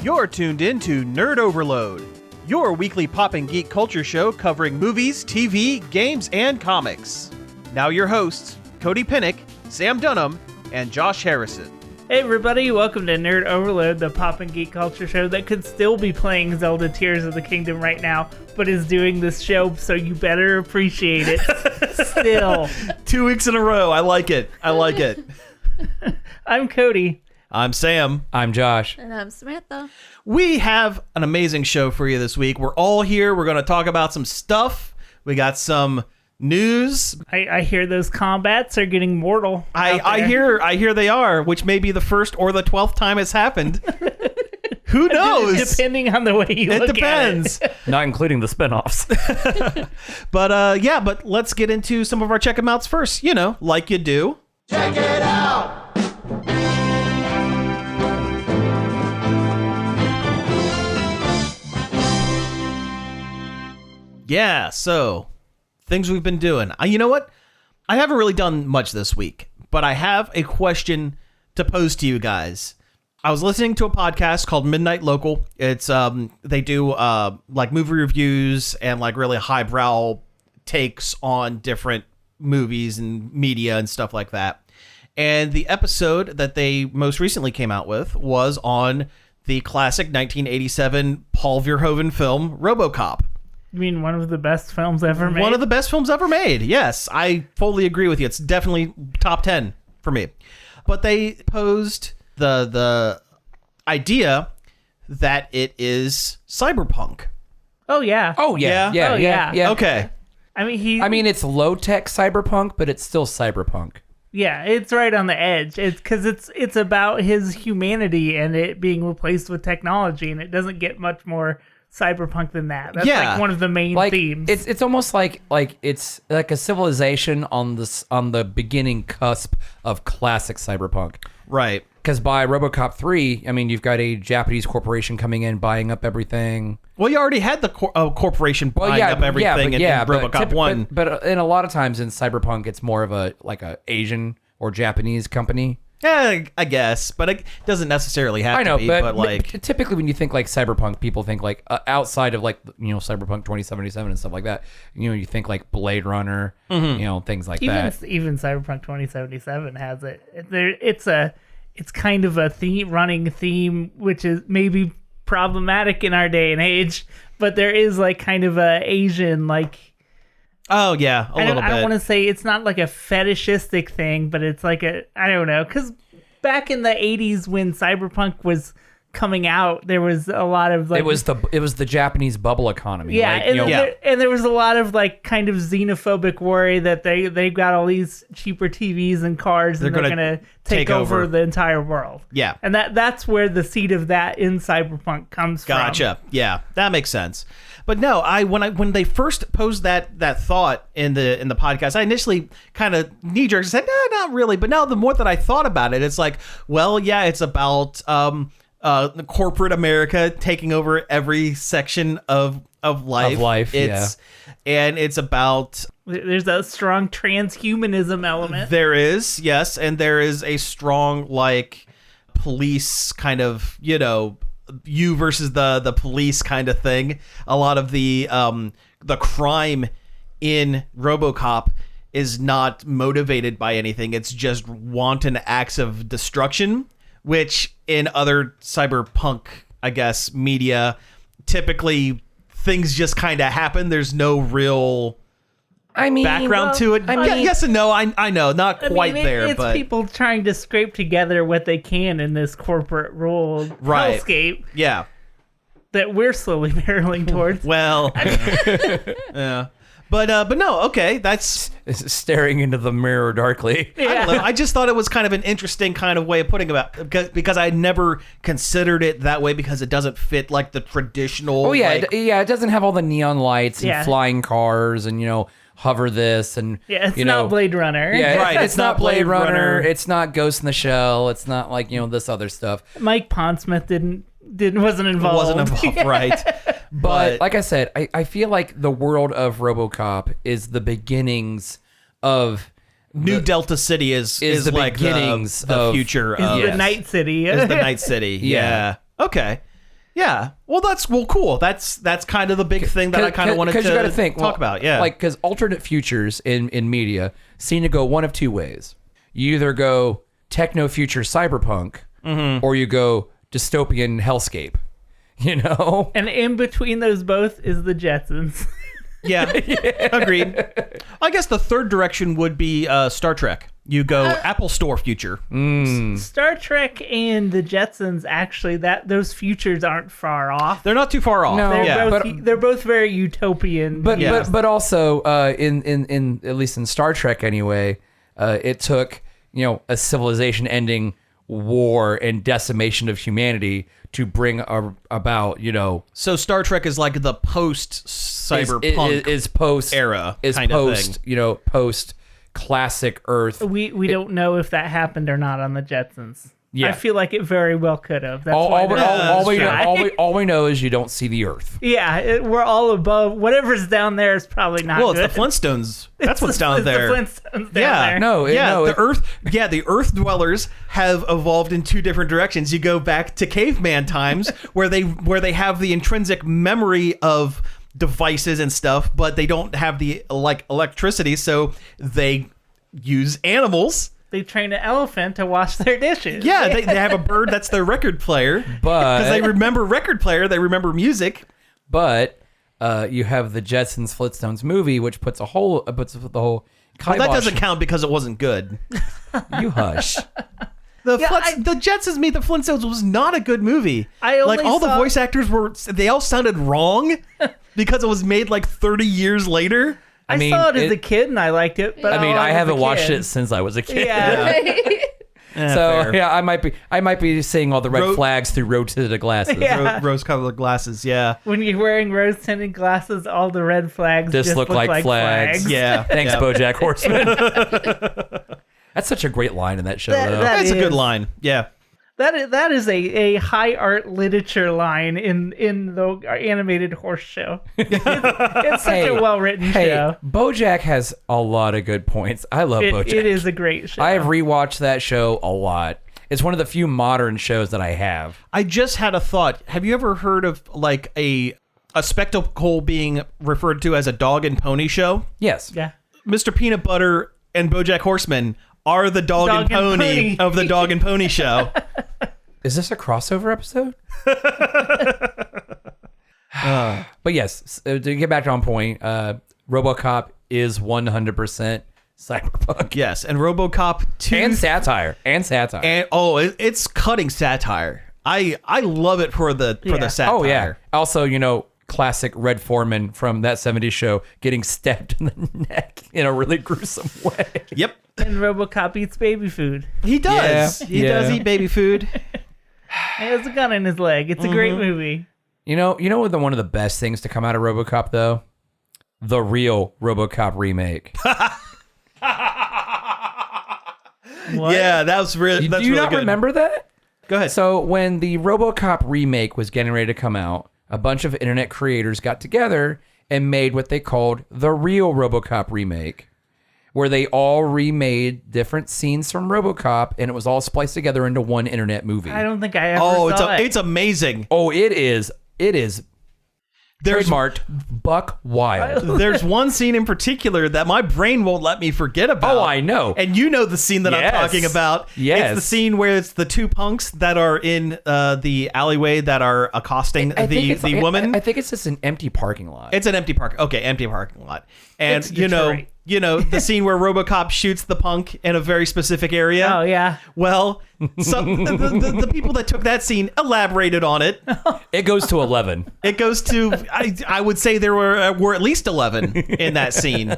You're tuned in to Nerd Overload, your weekly pop and geek culture show covering movies, TV, games, and comics. Now your hosts, Cody Pinnick, Sam Dunham, and Josh Harrison. Hey everybody, welcome to Nerd Overload, the pop and geek culture show that could still be playing Zelda Tears of the Kingdom right now, but is doing this show, so you better appreciate it. Still. 2 weeks in a row. I like it. I'm Cody. I'm Sam. I'm Josh. And I'm Samantha. We have an amazing show for you this week. We're all here. We're going to talk about some stuff. We got some news. I hear those combats are getting mortal. I hear they are, which may be the first or the 12th time it's happened. Who knows? Depending on the way you look depends. at it. Not including the spinoffs. But let's get into some of our check 'em outs first. You know, like you do. Check it out! Yeah, so things we've been doing. You know what? I haven't really done much this week, but I have a question to pose to you guys. I was listening to a podcast called Midnight Local. It's they do like movie reviews and like really highbrow takes on different movies and media and stuff like that. And the episode that they most recently came out with was on the classic 1987 Paul Verhoeven film RoboCop. You mean one of the best films ever made? One of the best films ever made. Yes, I fully agree with you. It's definitely top 10 for me. But they posed the idea that it is cyberpunk. Oh, yeah. Oh, yeah. Yeah. Okay. I mean, it's low-tech cyberpunk, but it's still cyberpunk. Yeah, it's right on the edge. It's because it's about his humanity and it being replaced with technology, and it doesn't get much more cyberpunk than that. That's like one of the main themes. It's almost like it's like a civilization on the beginning cusp of classic cyberpunk. Right. Because by RoboCop 3, I mean, you've got a Japanese corporation coming in, buying up everything. Well, you already had the corporation buying up everything in RoboCop 1. But in a lot of times in cyberpunk, it's more of a Asian or Japanese company. Yeah, I guess, but it doesn't necessarily have to be. But like typically when you think like cyberpunk, people think like outside of like, you know, Cyberpunk 2077 and stuff like that. You know, you think like Blade Runner, you know, things like that. Even Cyberpunk 2077 has it. It's kind of a running theme, which is maybe problematic in our day and age. But there is like kind of a Asian like. Oh, yeah, a little bit. I don't want to say it's not like a fetishistic thing, but it's like I don't know. Because back in the 80s when Cyberpunk was coming out, there was a lot of like... It was the Japanese bubble economy. Yeah, like, and there was a lot of like kind of xenophobic worry that they've got all these cheaper TVs and cars and they're going to take over the entire world. Yeah. And that's where the seed of that in Cyberpunk comes from. Gotcha. Yeah, that makes sense. But no, when they first posed that thought in the podcast, I initially kind of knee-jerked and said, no, not really. But now the more that I thought about it, it's like, well, yeah, it's about corporate America taking over every section of life. And it's about... There's a strong transhumanism element. There is, yes. And there is a strong, like, police kind of, you know... you versus the police kind of thing. A lot of the crime in RoboCop is not motivated by anything. It's just wanton acts of destruction, which in other cyberpunk, I guess, media, typically things just kind of happen. There's no real background to it. Yes and no. I know, not quite there, it's but people trying to scrape together what they can in this corporate ruled hellscape. Yeah, that we're slowly barreling towards. Well, yeah. But no, okay, that's staring into the mirror darkly. Yeah. I don't know. I just thought it was kind of an interesting kind of way of putting it because I never considered it that way because it doesn't fit like the traditional. Oh yeah, like, it doesn't have all the neon lights and flying cars and hover this and it's not Blade Runner. Yeah, right. It's not Blade Runner. It's not Ghost in the Shell. It's not like this other stuff. Mike Pondsmith wasn't involved. Wasn't involved, right? But like I said, I feel like the world of RoboCop is the beginnings of New Delta City is the like beginnings the of future is of the Night City. Is the Night City. Yeah. Okay. Yeah. Well, cool. That's kind of the big thing that I kind of wanted to you gotta think, talk about. Yeah. Like, because alternate futures in media seem to go one of two ways. You either go techno future cyberpunk, or you go dystopian hellscape. You know? And in between those both is the Jetsons. Yeah. Agreed. I guess the third direction would be Star Trek. You go Apple Store future. Star Trek and the Jetsons, actually, those futures aren't far off. They're not too far off. No, They're both very utopian. But also in at least in Star Trek anyway, it took a civilization ending war and decimation of humanity to bring about So Star Trek is like the post cyberpunk is post era is kind post of thing. Post classic Earth. We don't know if that happened or not on the Jetsons. Yeah. I feel like it very well could have. That's All we know is you don't see the Earth. Yeah, we're all above. Whatever's down there is probably not Well, good. it's the Flintstones. That's what's down there. It's the Flintstones down there. The Earth dwellers have evolved in two different directions. You go back to caveman times where they have the intrinsic memory of devices and stuff, but they don't have the electricity, so they use animals. They train an elephant to wash their dishes. Yeah, they have a bird that's their record player, but because they remember record player, they remember music. But you have the Jetsons Flintstones movie, which puts the whole Well, that doesn't count because it wasn't good. You hush. The Jetsons Meet the Flintstones was not a good movie. The voice actors they all sounded wrong because it was made 30 years later. I saw it as a kid and I liked it, but I haven't watched it since I was a kid. Yeah. So fair. Yeah, I might be seeing all the red flags through rose-tinted glasses. Yeah. Rose-colored glasses. Yeah. When you're wearing rose-tinted glasses, all the red flags just look like flags. Yeah. Thanks, BoJack Horseman. That's such a great line in that show, though. That's a good line. Yeah. That is a high art literature line in the animated horse show. It's such a well written show. BoJack has a lot of good points. I love BoJack. It is a great show. I have rewatched that show a lot. It's one of the few modern shows that I have. I just had a thought. Have you ever heard of a spectacle being referred to as a dog and pony show? Yes. Yeah. Mr. Peanut Butter and BoJack Horseman are the dog and pony of the Dog and Pony show. Is this a crossover episode? But yes, to get back on point, RoboCop is 100% cyberpunk. Yes, and RoboCop 2 and satire. And it's cutting satire. I love it for the satire. Oh yeah. Also, classic Red Foreman from that 70s show getting stabbed in the neck in a really gruesome way. Yep. And RoboCop eats baby food. He does. He does eat baby food. He has a gun in his leg. It's a great movie. You know what one of the best things to come out of RoboCop though? The real RoboCop remake. What? Yeah, that was really. Do you not remember that? Go ahead. So when the RoboCop remake was getting ready to come out, a bunch of internet creators got together and made what they called the real RoboCop remake, where they all remade different scenes from RoboCop, and it was all spliced together into one internet movie. I don't think I ever saw it. It's amazing. Oh, it is. It is. Trademarked buck wild. There's one scene in particular that my brain won't let me forget about. Oh, I know. And you know the scene that I'm talking about. Yes. It's the scene where it's the two punks that are in the alleyway that are accosting the woman. I think it's just an empty parking lot. It's an empty empty parking lot. And It's Detroit. The scene where RoboCop shoots the punk in a very specific area. Oh, yeah. Well, the people that took that scene elaborated on it. It goes to 11. It goes to, I would say there were at least 11 in that scene.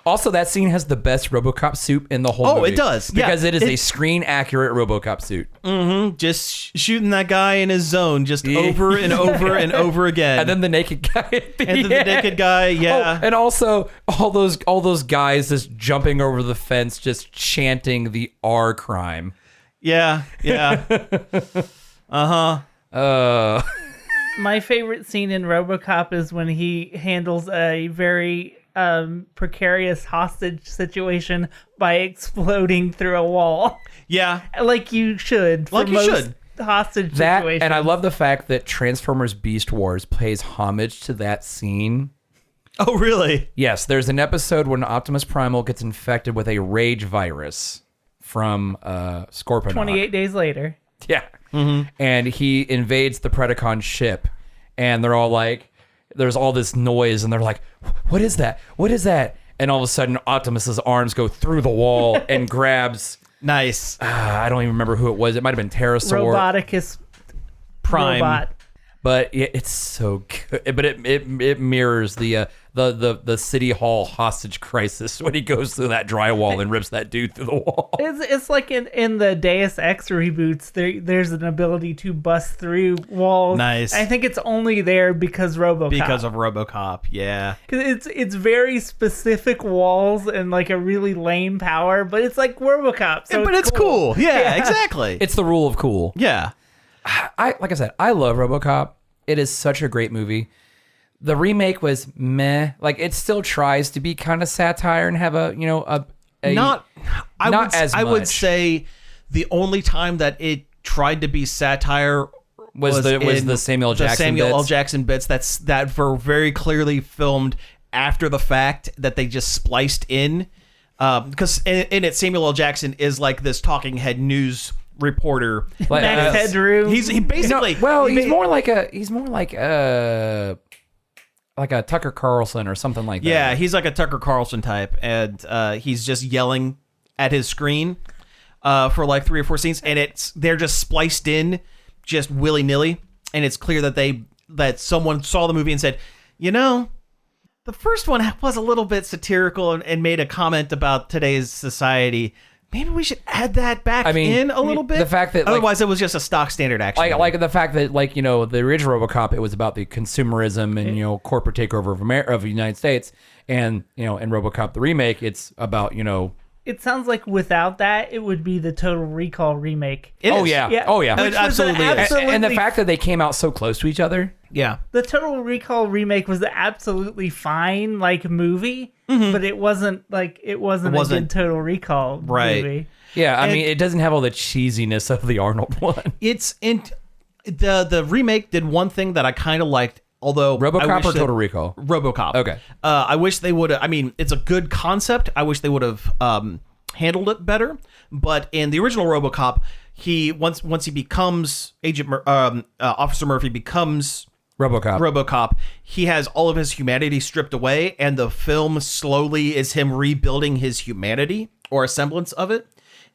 Also, that scene has the best RoboCop suit in the whole movie. Oh, it does. Because it is a screen-accurate RoboCop suit. Mm-hmm. Just shooting that guy in his zone just over and over and over again. And then the naked guy at the And then the naked guy, yeah. Oh, and also, all those guys just jumping over the fence, just chanting the R crime. Yeah, yeah. My favorite scene in RoboCop is when he handles a very precarious hostage situation by exploding through a wall. Yeah. Like you should. Like you should. hostage That, situation. and I love the fact that Transformers Beast Wars pays homage to that scene. Oh, really? Yes, there's an episode when Optimus Primal gets infected with a rage virus from Scorponok. 28 days later. Yeah. And he invades the Predacon ship, and they're all like, there's all this noise, and they're like, what is that? What is that? And all of a sudden, Optimus's arms go through the wall and grabs... Nice. I don't even remember who it was. It might have been Pterosaur. Roboticus Prime. robot. But it's so good. But it mirrors the City Hall hostage crisis when he goes through that drywall and rips that dude through the wall. It's like in the Deus Ex reboots, there's an ability to bust through walls. Nice. I think it's only there because RoboCop. Because of RoboCop, yeah. Because it's very specific walls and like a really lame power, but it's like RoboCop. So But it's cool. Yeah, exactly. It's the rule of cool. Yeah. Like I said, I love RoboCop. It is such a great movie. The remake was meh. Like it still tries to be kind of satire and have a Not as I would much. say the only time that it tried to be satire was the in Samuel the Jackson Samuel L. bits. Jackson bits that were very clearly filmed after the fact that they just spliced in because in it Samuel L. Jackson is like this talking head news reporter. Like, Max Headroom. He basically he's more like a Tucker Carlson or something like that. Yeah, he's like a Tucker Carlson type, and he's just yelling at his screen for like 3 or 4 scenes, and they're just spliced in, just willy nilly, and it's clear that someone saw the movie and said, the first one was a little bit satirical and made a comment about today's society. Maybe we should add that back in a little bit. The fact that otherwise it was just a stock standard action. Like the fact that the original RoboCop, it was about the consumerism and corporate takeover of the United States, and in RoboCop the remake, it's about It sounds like without that, it would be the Total Recall remake. It is. Yeah. Oh yeah, It absolutely is. and the fact that they came out so close to each other. Yeah. The Total Recall remake was the absolutely fine movie, but it wasn't a good Total Recall movie. Yeah, I mean, it doesn't have all the cheesiness of the Arnold one. The remake did one thing that I kind of liked, although RoboCop or Total Recall? RoboCop. Okay. I wish they would have. I mean, it's a good concept. I wish they would have handled it better. But in the original RoboCop, once he becomes Officer Murphy becomes RoboCop, he has all of his humanity stripped away, and the film slowly is him rebuilding his humanity or a semblance of it.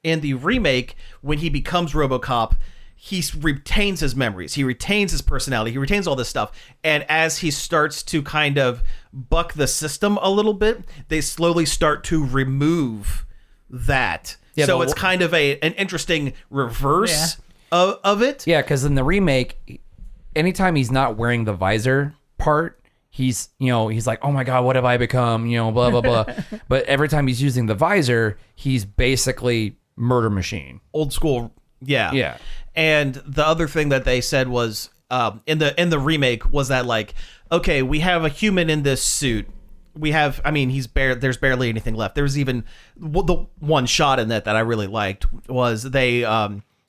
In the remake, when he becomes RoboCop, he retains his memories, he retains his personality, he retains all this stuff, and as he starts to kind of buck the system a little bit, they slowly start to remove that. Yeah, so it's kind of an interesting reverse of it. Yeah, because in the remake, anytime he's not wearing the visor part, he's like, oh my god, what have I become? Blah blah blah. But every time he's using the visor, he's basically murder machine. Old school. Yeah. And the other thing that they said was in the remake was that okay, we have a human in this suit. There's barely anything left. There's even the one shot in that I really liked was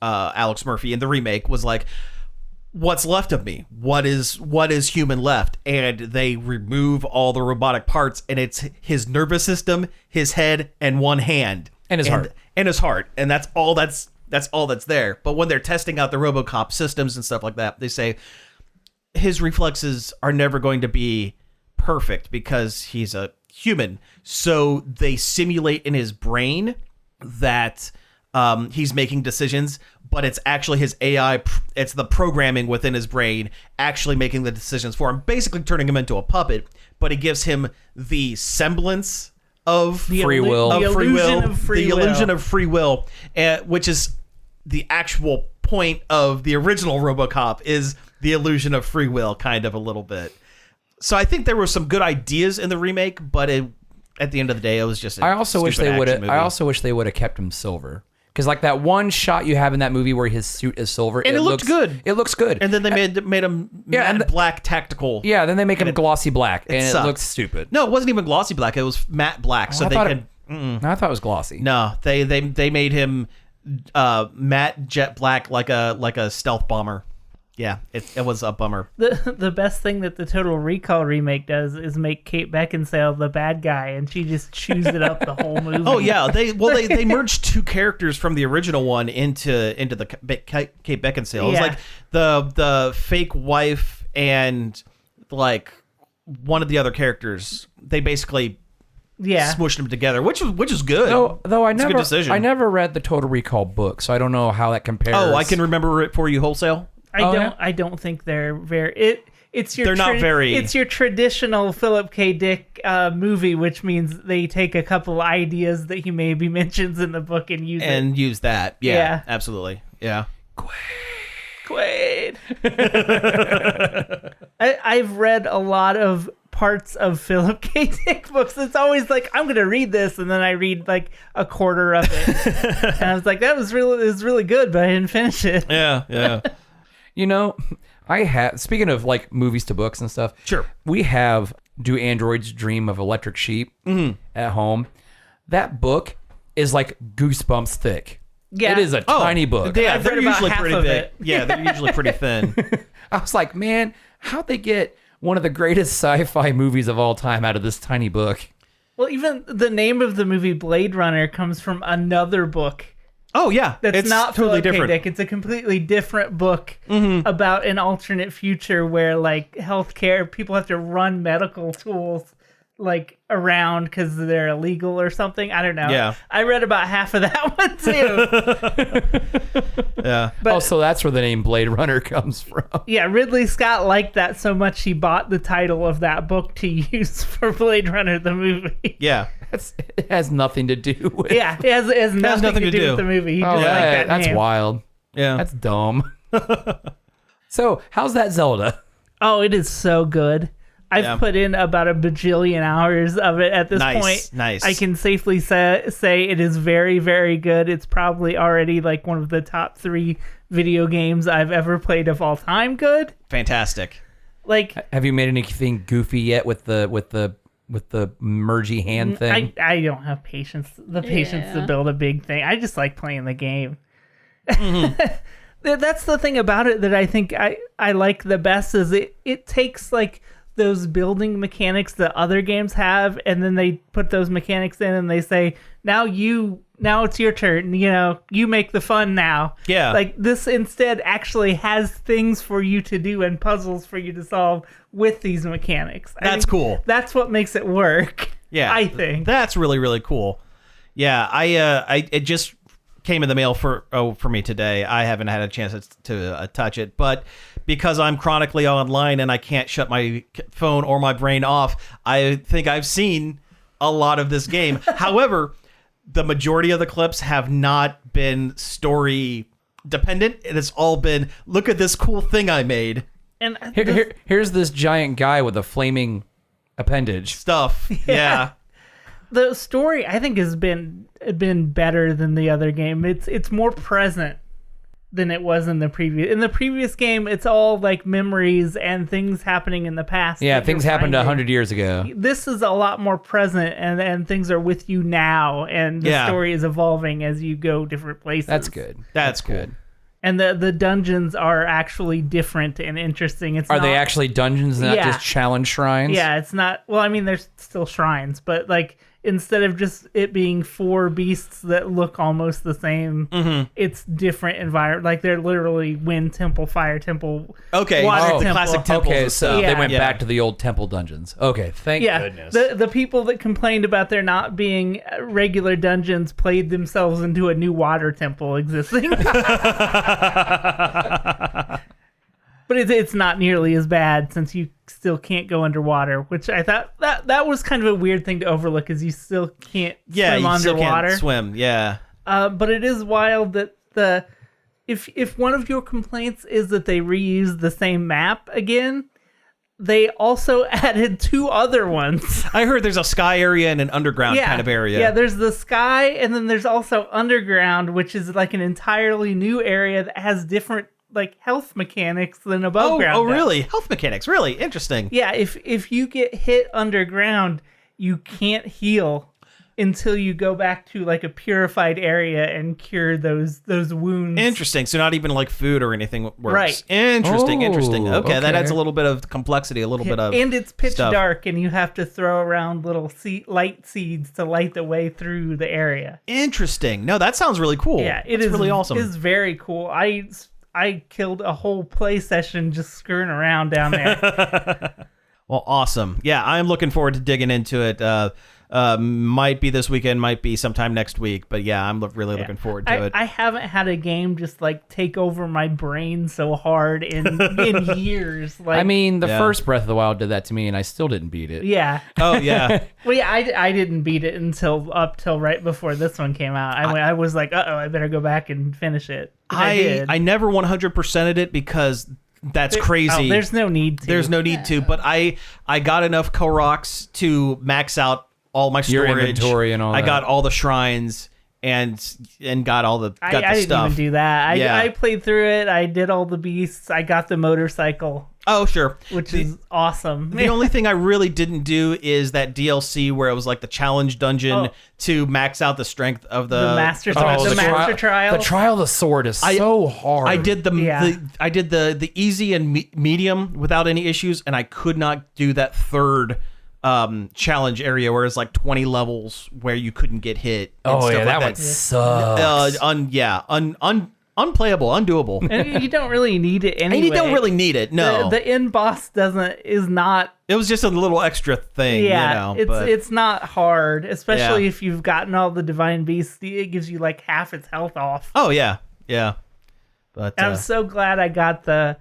Alex Murphy in the remake was like, what's left of me? What is human left? And they remove all the robotic parts, and it's his nervous system, his head, and one hand. And his heart. And his heart. And that's all that's there. But when they're testing out the RoboCop systems and stuff like that, they say his reflexes are never going to be perfect because he's a human. So they simulate in his brain that he's making decisions, but it's actually his AI, it's the programming within his brain actually making the decisions for him, basically turning him into a puppet, but it gives him the semblance of free will, the illusion of free will, which is the actual point of the original RoboCop, is the illusion of free will, kind of a little bit. So I think there were some good ideas in the remake, but at the end of the day, it was just. I also wish they would have kept him silver, because that one shot you have in that movie where his suit is silver, and it looks good. It looks good, and then they made him matte black tactical. Yeah, then they make him glossy black, and sucked. it looks stupid. No, it wasn't even glossy black. It was matte black, so they could. I thought it was glossy. No, they made him matte jet black like a stealth bomber. Yeah, it was a bummer. The best thing that the Total Recall remake does is make Kate Beckinsale the bad guy, and she just chews it up the whole movie. Oh yeah, they merged two characters from the original one into the Kate Beckinsale. It was like the fake wife and like one of the other characters. They basically smushed them together, which is good. Though It's a good decision. I never read the Total Recall book, so I don't know how that compares. Oh, I can remember it for you wholesale. I don't think they're very. They're not very. It's your traditional Philip K. Dick movie, which means they take a couple ideas that he maybe mentions in the book and use that. Yeah, absolutely. Yeah. Quaid. I've read a lot of parts of Philip K. Dick books. It's always like, I'm going to read this, and then I read like a quarter of it, and I was like, it was really good, but I didn't finish it. Yeah. You know, I have, speaking of like movies to books and stuff. Sure. We have Do Androids Dream of Electric Sheep at home. That book is like goosebumps thick. Yeah. It is a tiny book. Yeah, I've they're read about usually half pretty of big. it. Yeah, they're usually pretty thin. I was like, man, how'd they get one of the greatest sci-fi movies of all time out of this tiny book? Well, even the name of the movie Blade Runner comes from another book. Oh yeah, That's it's not totally Philip K. different. Dick. It's a completely different book about an alternate future where like healthcare people have to run medical tools like around because they're illegal or something. I don't know. Yeah. I read about half of that one too. Yeah. But So that's where the name Blade Runner comes from. yeah, Ridley Scott liked that so much he bought the title of that book to use for Blade Runner the movie. Yeah. It has nothing to do with. Yeah, it has nothing to do with the movie. He just liked that that's name. wild. Yeah. That's dumb. So, how's that Zelda? Oh, it is so good. I've put in about a bajillion hours of it at this point. Nice. I can safely say it is very, very good. It's probably already like one of the top 3 video games I've ever played of all time. Good. Fantastic. Like, Have you made anything goofy yet with the mergy hand thing? I don't have patience to build a big thing. I just like playing the game. That's the thing about it that I think I like the best is it takes like those building mechanics that other games have, and then they put those mechanics in and they say, now it's your turn, you make the fun now. Yeah. Like this instead actually has things for you to do and puzzles for you to solve with these mechanics. That's cool. That's what makes it work. Yeah. I think. That's really, really cool. Yeah, it just came in the mail for me today. I haven't had a chance to touch it, but because I'm chronically online and I can't shut my phone or my brain off, I think I've seen a lot of this game. However, the majority of the clips have not been story dependent. It has all been, look at this cool thing I made. And Here's this giant guy with a flaming appendage. Stuff. Yeah. the story I think has been better than the other game. It's more present than it was in the previous. In the previous game, it's all like memories and things happening in the past. Yeah, that things you're happened finding. 100 years ago. This is a lot more present, and things are with you now, and the story is evolving as you go different places. That's good. That's cool. good. And the dungeons are actually different and interesting. Are they actually dungeons, not Yeah. just challenge shrines? Yeah, it's not. Well, I mean, there's still shrines, but like instead of just it being 4 beasts that look almost the same, it's different environment. Like they're literally wind temple, fire temple, Okay. water The temple. classic temples. Okay, and so stuff. they went Yeah. back to the old temple dungeons. Okay, thank goodness. The people that complained about there not being regular dungeons played themselves into a new water temple existing. But it's not nearly as bad since you still can't go underwater, which I thought that was kind of a weird thing to overlook, is you still can't swim you still underwater. can't swim. Yeah. But it is wild that if one of your complaints is that they reused the same map again, they also added 2 other ones. I heard there's a sky area and an underground kind of area. Yeah, there's the sky, and then there's also underground, which is like an entirely new area that has different like health mechanics than above ground. Oh, does. really? Health mechanics. Really interesting. Yeah, if you get hit underground, you can't heal. until you go back to like a purified area and cure those wounds. Interesting. So not even like food or anything works. Right. Interesting. Oh, Interesting. Okay, that okay. adds a little bit of complexity, a little bit of and it's pitch stuff. dark, and you have to throw around little light seeds to light the way through the area. Interesting. No, that sounds really cool. Yeah, it's really awesome. It is very cool. I killed a whole play session just screwing around down there. Well, awesome. Yeah, I'm looking forward to digging into it. Might be this weekend, might be sometime next week, but yeah, I'm really looking forward to it. I haven't had a game just like take over my brain so hard in years. Like, I mean, the Yeah. first Breath of the Wild did that to me, and I still didn't beat it. yeah. Oh yeah. Well, yeah, I didn't beat it until right before this one came out. I was like, I better go back and finish it. And I did. I never 100%ed it because that's crazy. There's no need to. There's no need to, but I got enough Koroks to max out all my storage. Your inventory and all I that. got all the shrines and got all the I the didn't stuff. even do that. Yeah. I played through it. I did all the beasts. I got the motorcycle, Oh, sure. which is awesome. The only thing I really didn't do is that DLC where it was like the challenge dungeon to max out the strength of the master of the master trial. The trial of the sword is so hard. I did Yeah. I did the easy and medium without any issues, and I could not do that third challenge area where it's like 20 levels where you couldn't get hit. And Oh stuff yeah, like that one sucks. unplayable, undoable. And you don't really need it anyway. And you don't really need it. No, The end boss is not. it was just a little extra thing. Yeah, you know, it's not hard, especially Yeah. if you've gotten all the divine beasts. It gives you like half its health off. Oh yeah, yeah. But And I'm so glad I got the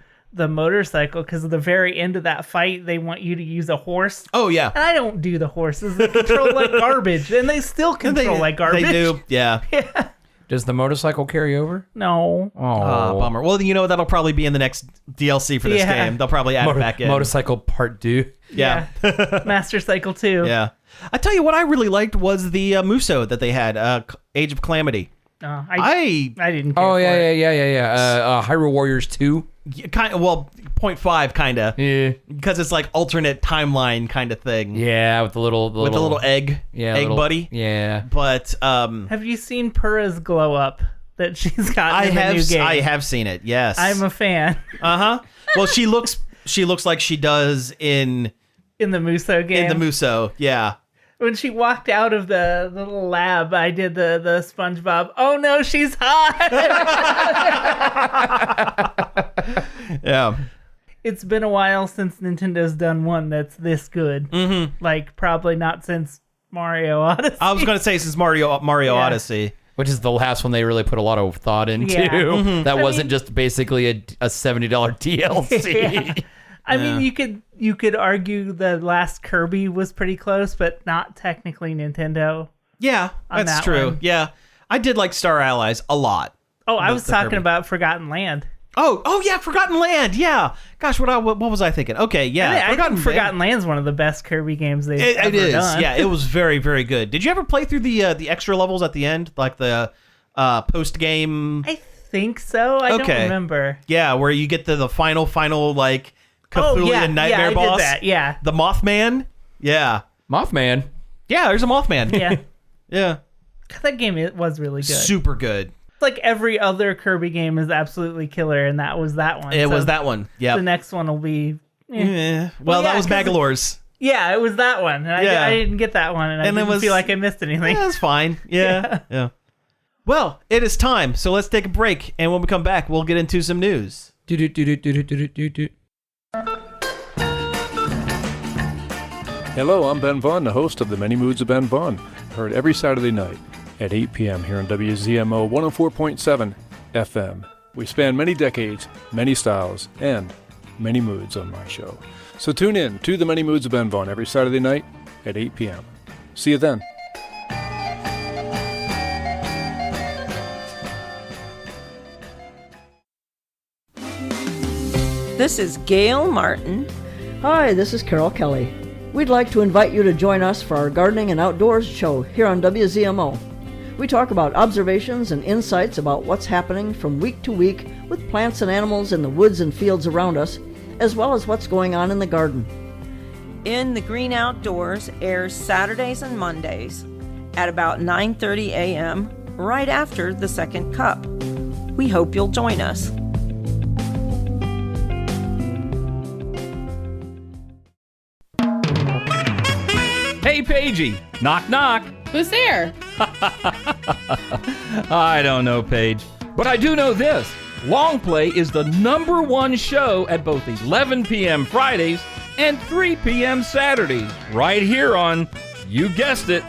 motorcycle, because at the very end of that fight, they want you to use a horse. oh yeah. And I don't do the horses. They control like garbage, and they still control like garbage. They do. Yeah. Does the motorcycle carry over? No. Oh, Bummer. Well, you know, that'll probably be in the next DLC for this Yeah. game. They'll probably add it back in. Motorcycle Part 2. Yeah. Master Cycle 2. Yeah. I tell you what I really liked was the Muso that they had, Age of Calamity. I didn't care Oh for it. yeah. Hyrule Warriors 2. Kind of, well, 0.5 kind of. Yeah. Because it's like alternate timeline kind of thing. Yeah, with the little egg. Egg little, buddy. Yeah. But Have you seen Purra's glow up that she's got in the new game? I have seen it. Yes. I'm a fan. Uh-huh. Well, she looks like she does in In the Muso game. the Muso. Yeah. When she walked out of the little lab, I did the SpongeBob. Oh no, she's hot. Yeah. It's been a while since Nintendo's done one that's this good. Mm-hmm. Like probably not since Mario Odyssey. I was going to say since Mario Yeah. Odyssey. Which is the last one they really put a lot of thought into. Yeah. Mm-hmm. That I wasn't mean- just basically a $70 DLC. Yeah. I mean, you could argue the last Kirby was pretty close, but not technically Nintendo. Yeah, On that's that true. one. Yeah. I did like Star Allies a lot. Oh, I was the talking Kirby. about Forgotten Land. Oh yeah, Forgotten Land. Yeah. Gosh, what was I thinking? Okay, yeah. I think Forgotten Land's one of the best Kirby games they've It ever is. done. Yeah, it was very, very good. Did you ever play through the extra levels at the end, like the post game? I think so. I don't Okay. remember. Yeah, where you get to the final like Cthulhian nightmare I boss. did that. Yeah. The Mothman. Yeah. Mothman. Yeah, there's a Mothman. Yeah. Yeah. God, that game was really good. Super good. It's like every other Kirby game is absolutely killer, and that was that one. It So was that one. Yeah. The next one will be. Well, yeah, that was 'cause Magalore's. Yeah, it was that one. And Yeah. I didn't get that one, and I And it didn't was- feel like I missed anything. Yeah, that's fine. Yeah. Yeah. Well, it is time. So let's take a break, and when we come back, we'll get into some news. Hello, I'm Ben Vaughn, the host of The Many Moods of Ben Vaughn, heard every Saturday night at 8 p.m. here on WZMO 104.7 FM. We span many decades, many styles, and many moods on my show. So tune in to The Many Moods of Ben Vaughn every Saturday night at 8 p.m. See you then. This is Gail Martin. Hi, this is Carol Kelly. We'd like to invite you to join us for our gardening and outdoors show here on WZMO. We talk about observations and insights about what's happening from week to week with plants and animals in the woods and fields around us, as well as what's going on in the garden. In the Green Outdoors airs Saturdays and Mondays. at about 9:30 a.m., right after the second cup. We hope you'll join us. Hey, Paigey. Knock, knock. Who's there? I don't know, Paige. But I do know this. Long Play is the #1 show at both 11 p.m. Fridays and 3 p.m. Saturdays. Right here on, you guessed it,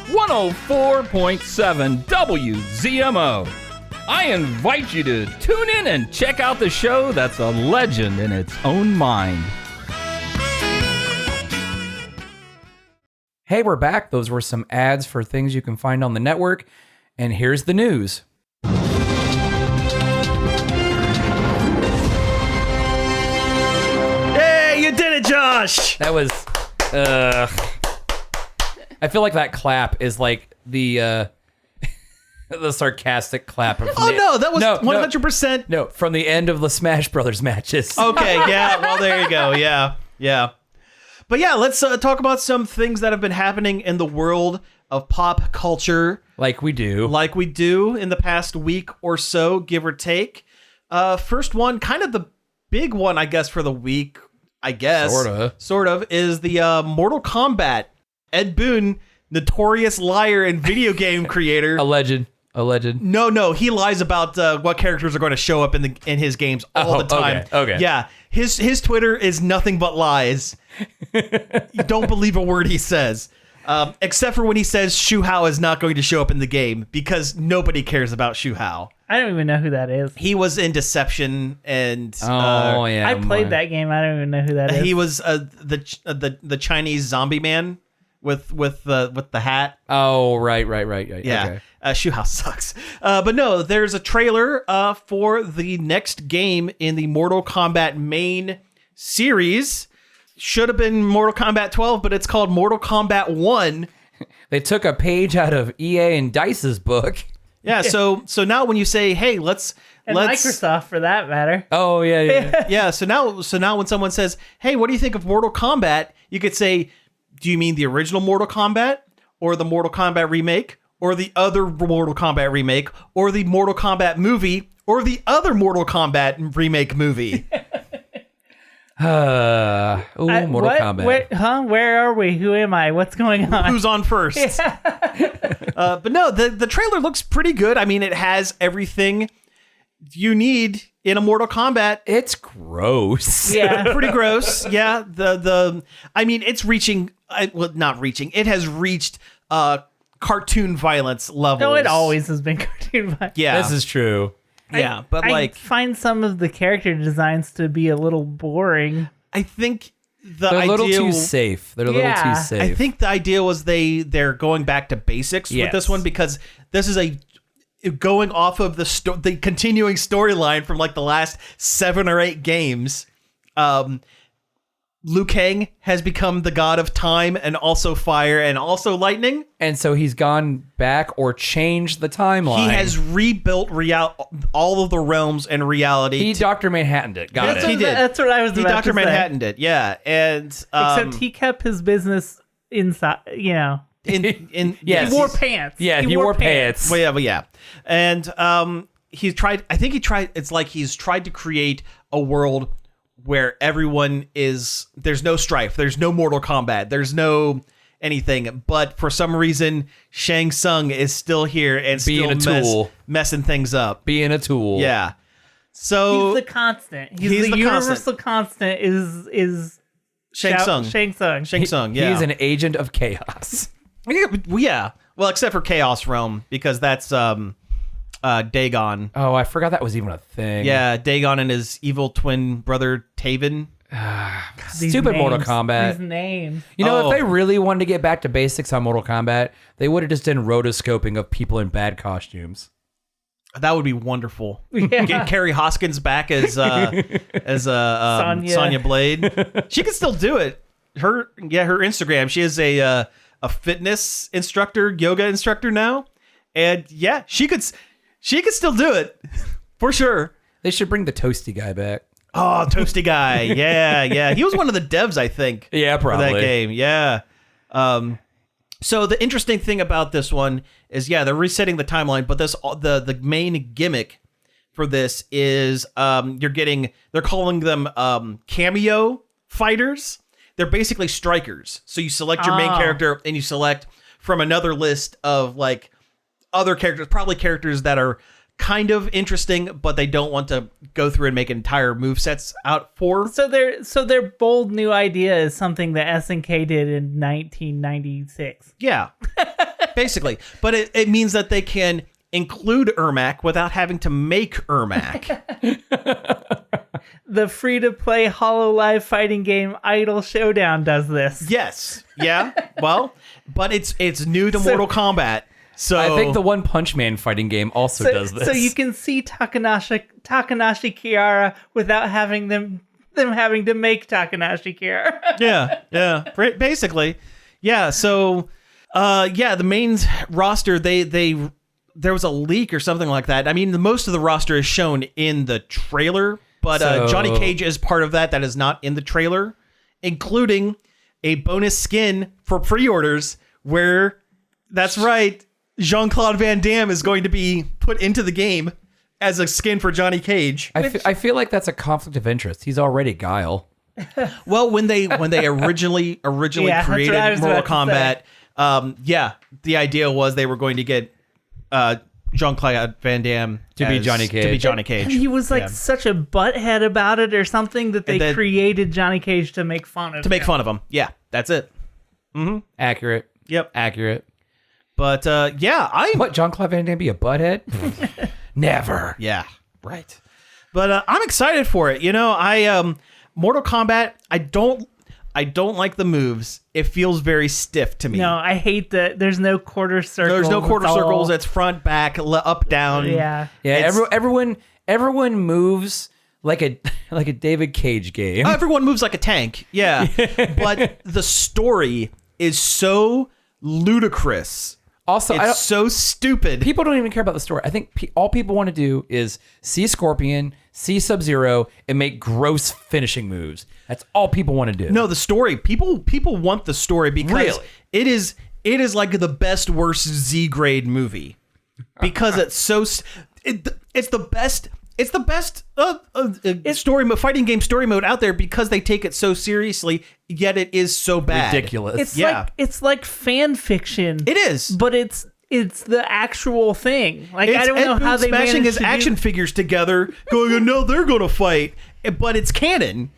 104.7 WZMO. I invite you to tune in and check out the show that's a legend in its own mind. Hey, we're back. Those were some ads for things you can find on the network. And here's the news. Hey, you did it, Josh! That was, I feel like that clap is like the sarcastic clap. Oh, no, that was 100%. No, from the end of the Smash Brothers matches. Okay, yeah, well, there you go. Yeah. But yeah, let's talk about some things that have been happening in the world of pop culture. Like we do In the past week or so, give or take. First one, kind of the big one, I guess, for the week, Sort of, is the Mortal Kombat. Ed Boon, notorious liar and video game creator. Alleged. No, he lies about what characters are going to show up in his games all the time. Okay. Yeah, his Twitter is nothing but lies. You don't believe a word he says, except for when he says Shu Hao is not going to show up in the game because nobody cares about Shu Hao. I don't even know who that is. He was in Deception, and I played that game. I don't even know who that is. He was the Chinese zombie man with the hat. Oh, right. Yeah. Okay. Shu Hao sucks. But no, there's a trailer for the next game in the Mortal Kombat main series. Should have been Mortal Kombat 12, but it's called Mortal Kombat 1. They took a page out of EA and DICE's book. Yeah, so now when you say, "Hey, let's Microsoft for that matter." Oh, yeah. Yeah, so now when someone says, "Hey, what do you think of Mortal Kombat?" you could say, "Do you mean the original Mortal Kombat or the Mortal Kombat remake or the other Mortal Kombat remake or the Mortal Kombat movie or the other Mortal Kombat remake movie?" Mortal Kombat. Where are we? Who am I? What's going on? Who's on first? But no, the trailer looks pretty good. I mean, it has everything you need in a Mortal Kombat. It's gross. Yeah. Pretty gross. Yeah. I mean, it's reaching, not reaching. It has reached cartoon violence levels. No, it always has been cartoon violence. Yeah. This is true. Yeah, but I like, find some of the character designs to be a little boring. I think They're a little too safe. I think the idea was they're going back to basics with this one, because this is going off of the continuing storyline from like the last 7 or 8 games. Liu Kang has become the god of time and also fire and also lightning. And so he's gone back or changed the timeline. He has rebuilt all of the realms and reality. He Dr. Manhattaned it. Got it. He did. That's what I was He about Dr. to say. Manhattaned it. Yeah. And Except he kept his business inside, he wore pants. Yeah, he wore pants. Well, yeah. And he's tried to create a world where everyone there's no strife, there's no Mortal Kombat, there's no anything, but for some reason Shang Tsung is still here and being still a tool, messing things up. Being a tool. Yeah. So he's the constant. He's the universal constant is Shang Tsung. Shang Tsung. Shang Tsung, yeah. He's an agent of chaos. Yeah. Well, except for Chaos Realm, because that's Dagon. Oh, I forgot that was even a thing. Yeah, Dagon and his evil twin brother Taven. Stupid Mortal Kombat. These names. You know, if they really wanted to get back to basics on Mortal Kombat, they would have just done rotoscoping of people in bad costumes. That would be wonderful. Yeah. Get Carrie Hoskins back as Sonya Blade. She can still do it. Her Instagram. She is a fitness instructor, yoga instructor now, and yeah, she could still do it for sure. They should bring the Toasty guy back. Oh, Toasty guy. Yeah. He was one of the devs, I think. Yeah, probably. For that game. Yeah. So the interesting thing about this one is, they're resetting the timeline, but the main gimmick for this is they're calling them cameo fighters. They're basically strikers. So you select your main character and you select from another list of like other characters, probably characters that are kind of interesting, but they don't want to go through and make entire movesets out for. So their bold new idea is something that SNK did in 1996. Yeah, basically. But it means that they can include Ermac without having to make Ermac. The free-to-play HoloLive fighting game Idle Showdown does this. Yes. Yeah. Well, but it's new to Mortal Kombat. So I think the One Punch Man fighting game also does this. So you can see Takanashi Kiara without having them having to make Takanashi Kiara. Yeah. Basically. Yeah. So the main roster, there was a leak or something like that. I mean, most of the roster is shown in the trailer, but Johnny Cage is part of that is not in the trailer, including a bonus skin for pre-orders where, that's right, Jean-Claude Van Damme is going to be put into the game as a skin for Johnny Cage. I feel like that's a conflict of interest. He's already Guile. Well, when they originally created Mortal Kombat, the idea was they were going to get Jean-Claude Van Damme to be Johnny Cage. And he was like such a butthead about it or something that they created Johnny Cage to make fun of him. Yeah, that's it. Mm-hmm. Accurate. Yep. Accurate. But What, Jean-Claude Van Damme be a butthead? Never. Yeah, right. But I'm excited for it. You know, Mortal Kombat, I don't like the moves. It feels very stiff to me. No, I hate there's no quarter circles. There's no quarter circles. It's front, back, up, down. Yeah. Yeah, everyone moves like a David Cage game. Everyone moves like a tank. Yeah. But the story is so ludicrous. Also, it's so stupid. People don't even care about the story. I think all people want to do is see Scorpion, see Sub-Zero, and make gross finishing moves. That's all people want to do. No, the story. People want the story because it is like the best worst Z grade movie because it's so it's the best. It's the best fighting game story mode out there because they take it so seriously, yet it is so bad. Ridiculous. It's like fan fiction. It is, but it's the actual thing. Like I don't know how they smashing his action figures together, going, oh, no, they're going to fight, but it's canon.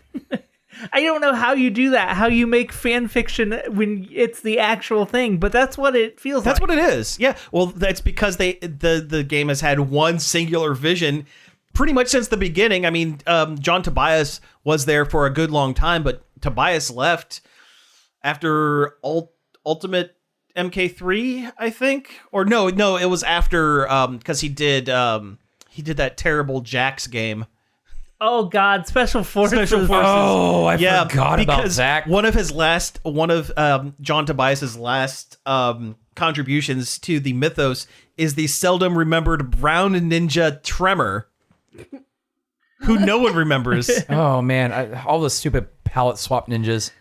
I don't know how you do that. How you make fan fiction when it's the actual thing, but that's what it feels like. That's what it is. Yeah. Well, that's because the game has had one singular vision pretty much since the beginning. I mean, John Tobias was there for a good long time, but Tobias left after Ultimate MK3, I think. Or no, it was after because he did that terrible Jax game. Oh God, Special Forces. Oh, I forgot about that. One of John Tobias's last contributions to the mythos is the seldom remembered brown ninja Tremor, who no one remembers. Oh man, all the stupid palette swap ninjas.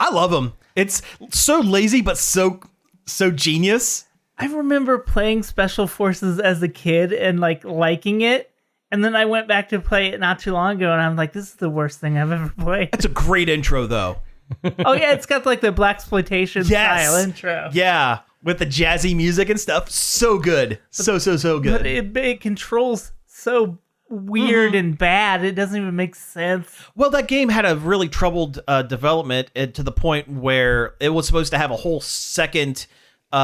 I love them. It's so lazy, but so genius. I remember playing Special Forces as a kid and liking it. And then I went back to play it not too long ago, and I'm like, this is the worst thing I've ever played. It's a great intro, though. Oh, yeah, it's got the blaxploitation style intro. Yeah, with the jazzy music and stuff. So good. So good. But it controls so weird and bad. It doesn't even make sense. Well, that game had a really troubled development to the point where it was supposed to have a whole second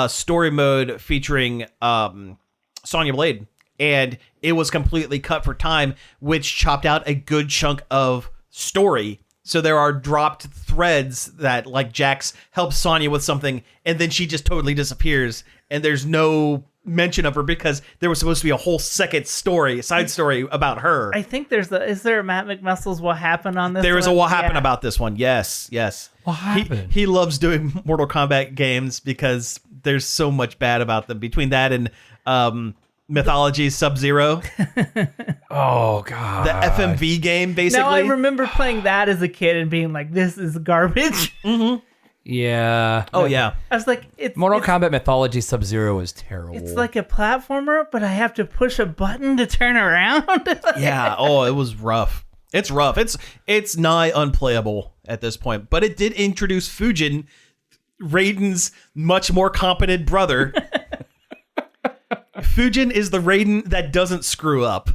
story mode featuring Sonya Blade. And it was completely cut for time, which chopped out a good chunk of story. So there are dropped threads that, like, Jax helps Sonya with something, and then she just totally disappears, and there's no mention of her because there was supposed to be a whole second side story about her. I think is there a Matt McMuscle's What Happened on this? There is a What Happened about this one. Yes. What happened? He loves doing Mortal Kombat games because there's so much bad about them. Between that and Mythology Sub-Zero. Oh God. The FMV game, basically. No, I remember playing that as a kid and being like, this is garbage. Mm-hmm. Yeah. Oh yeah. I was like, Mortal it's, Kombat Mythology Sub-Zero is terrible. It's like a platformer, but I have to push a button to turn around. Yeah. Oh, it was rough. It's rough. It's nigh unplayable at this point. But it did introduce Fujin, Raiden's much more competent brother. Fujin is the Raiden that doesn't screw up.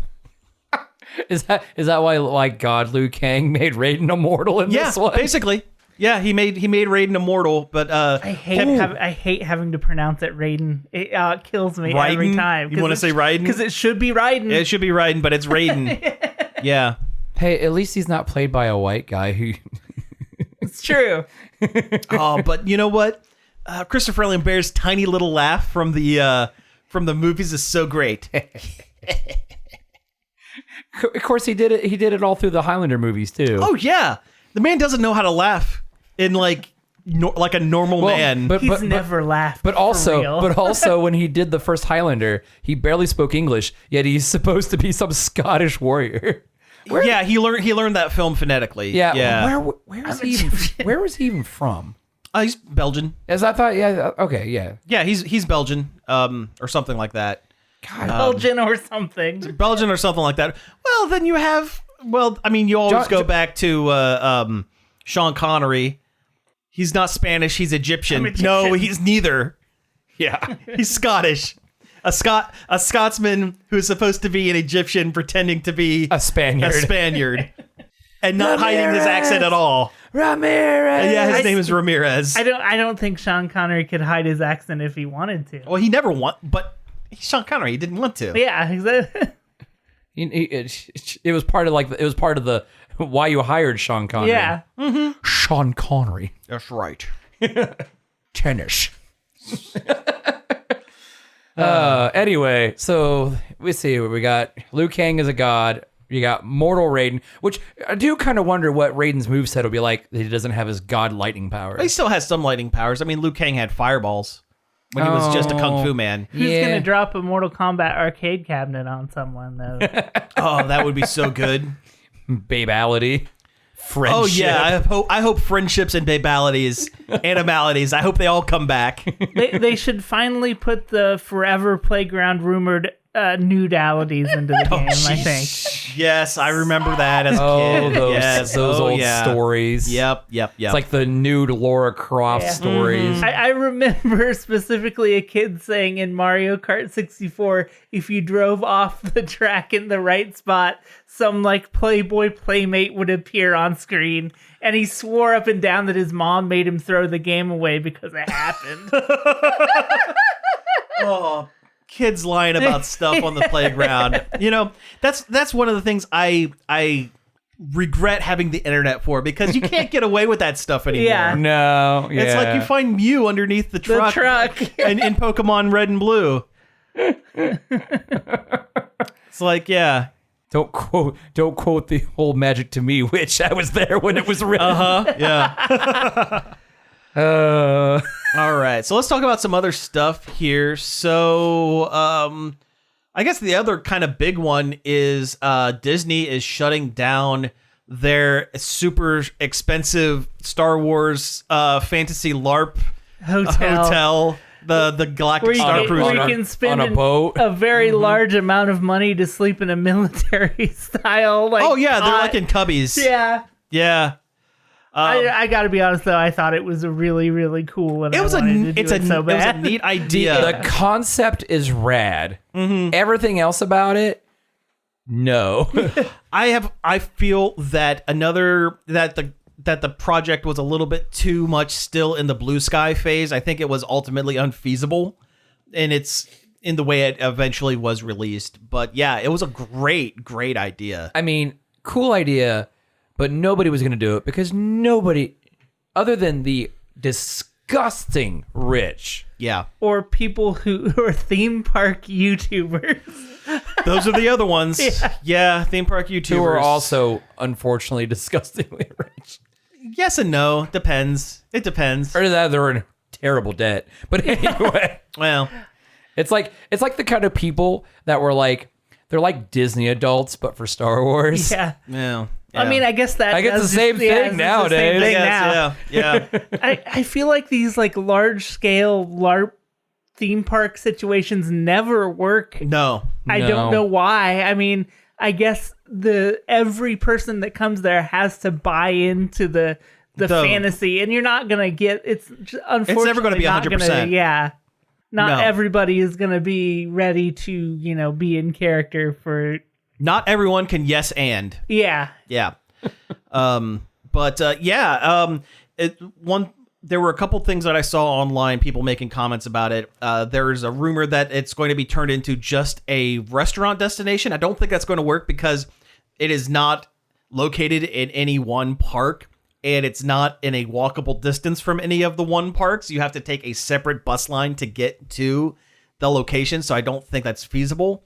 Is that why like God Liu Kang made Raiden immortal in this one? Basically. Yeah, he made Raiden immortal, but I hate having to pronounce it Raiden. It kills me every time. You want to say Raiden? Because it should be Raiden. It should be Raiden, but it's Raiden. Yeah. Hey, at least he's not played by a white guy who. It's true. Oh, but you know what? Christopher Lambert's tiny little laugh from the movies is so great. Of course, he did it. He did it all through the Highlander movies too. Oh yeah, the man doesn't know how to laugh in like a normal man. He's never laughed. But also, when he did the first Highlander, he barely spoke English. Yet he's supposed to be some Scottish warrior. Yeah, he learned that film phonetically. Yeah. Where was he even from? He's Belgian. As I thought. Yeah. Okay. Yeah. Yeah, he's Belgian, or something like that. God, Belgian or something. Belgian or something like that. Well, then you have. Well, I mean, you always go back to Sean Connery. He's not Spanish. He's Egyptian. No, he's neither. Yeah, he's Scottish. A Scotsman who's supposed to be an Egyptian pretending to be a Spaniard, and not hiding his accent at all. Ramirez. Yeah, his name is Ramirez. I don't think Sean Connery could hide his accent if he wanted to. Well, he never but he's Sean Connery. He didn't want to. Yeah, exactly. It was part of the why you hired Sean Connery. Yeah. Mm-hmm. Sean Connery. That's right. Tennis. Anyway, so we see we got Liu Kang as a god. You got Mortal Raiden, which I do kind of wonder what Raiden's moveset will be like that he doesn't have his god lightning powers. He still has some lightning powers. I mean, Liu Kang had fireballs when he was just a kung fu man. Who's going to drop a Mortal Kombat arcade cabinet on someone, though? Oh, that would be so good. Babality. Friendship. Oh, yeah. I hope friendships and babalities, animalities, I hope they all come back. They should finally put the Forever Playground rumored nudalities into the game, I think. Yes, I remember that as a kid. Those old stories. Yep. It's like the nude Lara Croft stories. I remember specifically a kid saying in Mario Kart 64, if you drove off the track in the right spot, some like Playboy Playmate would appear on screen. And he swore up and down that his mom made him throw the game away because it happened. Oh, kids lying about stuff on the playground. You know, that's one of the things I regret having the internet for, because you can't get away with that stuff anymore. Yeah. No. Yeah. It's like you find Mew underneath the truck. And in Pokemon Red and Blue. It's like, yeah. Don't quote the whole Magic to Me, which I was there when it was written. Yeah. All right, so let's talk about some other stuff here. So, I guess the other kind of big one is Disney is shutting down their super expensive Star Wars fantasy LARP hotel. The Galactic Starcruiser. Where you can spend on a boat. a very large amount of money to sleep in a military style. Like, oh yeah, they're like in cubbies. Yeah. Yeah. I got to be honest though, I thought it was a really, really cool. And it was a bad. neat idea. The concept is rad. Mm-hmm. Everything else about it, no. I feel that that the project was a little bit too much still in the blue sky phase. I think it was ultimately unfeasible, and it's in the way it eventually was released. But yeah, it was a great idea. I mean, cool idea, but nobody was going to do it because nobody, other than the disgusting rich. Yeah. Or people who are theme park YouTubers. Those are the other ones. Yeah, theme park YouTubers. Who are also, unfortunately, disgustingly rich. Yes and no. Depends. It depends. Or that they're in terrible debt. But anyway. Well, it's like the kind of people that were like, they're like Disney adults, but for Star Wars. Yeah. Yeah. I mean, I guess that I guess does the same just- thing it's nowadays. The same thing Yes, now. yeah. I feel like these like large scale LARP theme park situations never work. No. I don't know why. I mean, I guess every person that comes there has to buy into the fantasy, and you're not gonna get unfortunately It's never gonna be not 100%. Yeah, not No. everybody is gonna be ready to be in character for. Not everyone can yes and. Yeah, Yeah. There were a couple things that I saw online, people making comments about it. There's a rumor that it's going to be turned into just a restaurant destination. I don't think that's going to work because it is not located in any one park, and it's not in a walkable distance from any of the one parks. You have to take a separate bus line to get to the location, so I don't think that's feasible.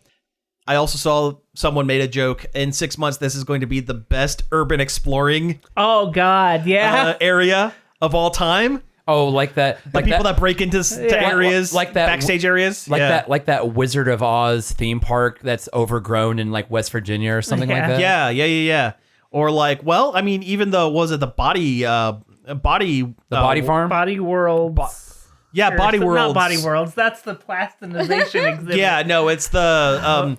I also saw someone made a joke. In 6 months, this is going to be the best urban exploring Oh God, yeah. area of all time. Oh, like that. Like people that break into areas, like that backstage areas, like that Wizard of Oz theme park that's overgrown in like West Virginia or something like that. Yeah. Or like, well, I mean, even though the body farm? Body Worlds. Yeah, Body Not Worlds. Body Worlds. That's the plastinization exhibit. Yeah, no, it's the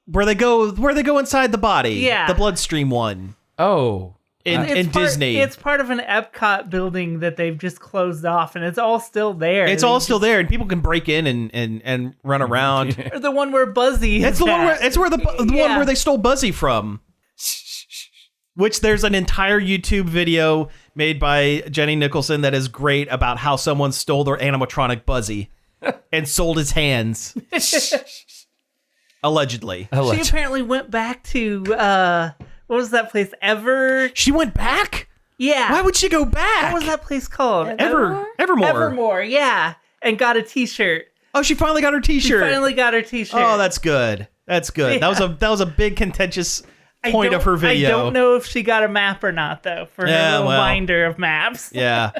where they go inside the body. Yeah. The Bloodstream one. Oh. In Disney. It's part of an Epcot building that they've just closed off, and it's all still there. It's all still there, and people can break in and run around. Or the one where Buzzy is It's the one at. where the one where they stole Buzzy from. Which there's an entire YouTube video made by Jenny Nicholson that is great about how someone stole their animatronic Buzzy and sold his hands. Allegedly. She apparently went back to what was that place? She went back? Yeah. Why would she go back? What was that place called? Evermore. Evermore, yeah. And got a T-shirt. Oh, she finally got her T-shirt. Oh, that's good. That's good. Yeah. That was a big contentious point of her video. I don't know if she got a map or not, though, for her little binder of maps. Yeah.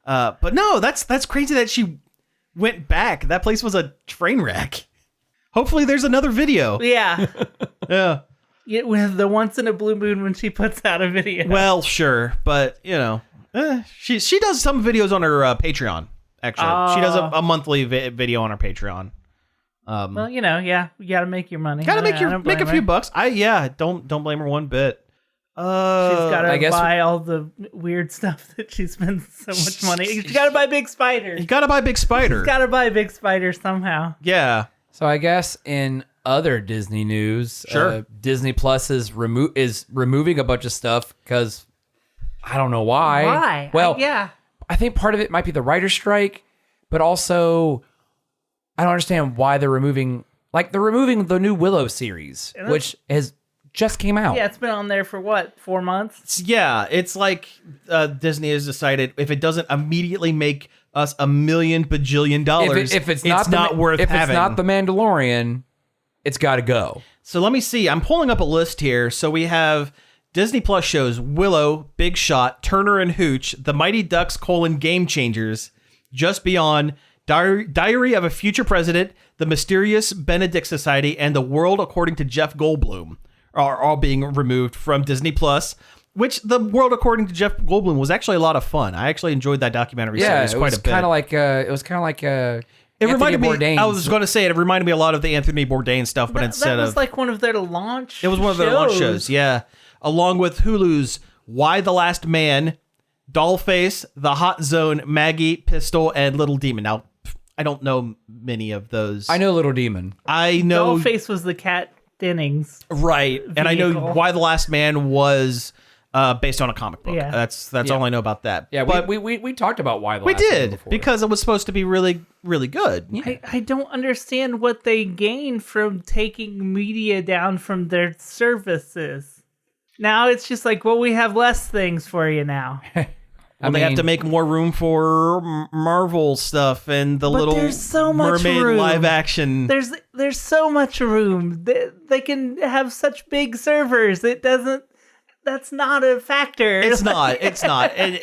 But no, that's crazy that she went back. That place was a train wreck. Hopefully there's another video. Yeah. Yeah. With the once in a blue moon when she puts out a video. Well, sure, but she does some videos on her Patreon. Actually, she does a monthly video on her Patreon. Well, you got to make your money. Got to make a few her. bucks. Don't blame her one bit. She's got to guess buy all the weird stuff that she spends so much money. You got to buy Big Spider. You got to buy Big Spider. Got to buy Big Spider somehow. Yeah. So I guess in other Disney news, Sure. Disney Plus is removing a bunch of stuff because I don't know why. Why? Well, yeah. I think part of it might be the writer's strike, but also I don't understand why they're removing the new Willow series, which has just came out. Yeah, it's been on there for what, 4 months? Yeah, it's like Disney has decided if it doesn't immediately make us $1 million bajillion dollars, if it's not worth if having. it's not the Mandalorian, it's got to go. So let me see. I'm pulling up a list here. So we have Disney Plus shows: Willow, Big Shot, Turner and Hooch, The Mighty Ducks: Game Changers, Just Beyond, Diary of a Future President, The Mysterious Benedict Society, and The World According to Jeff Goldblum are all being removed from Disney Plus. Which The World According to Jeff Goldblum was actually a lot of fun. I actually enjoyed that documentary series quite a bit. It was kind of like It reminded me. Bourdain's. I was going to say it reminded me a lot of the Anthony Bourdain stuff, but instead that was of like one of their launch. it was one of their launch shows, yeah. Along with Hulu's Why the Last Man, Dollface, The Hot Zone, Maggie, Pistol, and Little Demon. Now, I don't know many of those. I know Little Demon. I know Dollface was the Kat Dennings. right, and I know vehicle. Why the Last Man was based on a comic book. Yeah. That's all I know about that. Yeah, but we talked about why the we last one did before. because it was supposed to be really, really good. I don't understand what they gain from taking media down from their services. Now it's just like, well, we have less things for you now. Well, they have to make more room for Marvel stuff and the But Little there's so much Mermaid room. live action. There's so much room. They can have such big servers. That's not a factor. It's not. And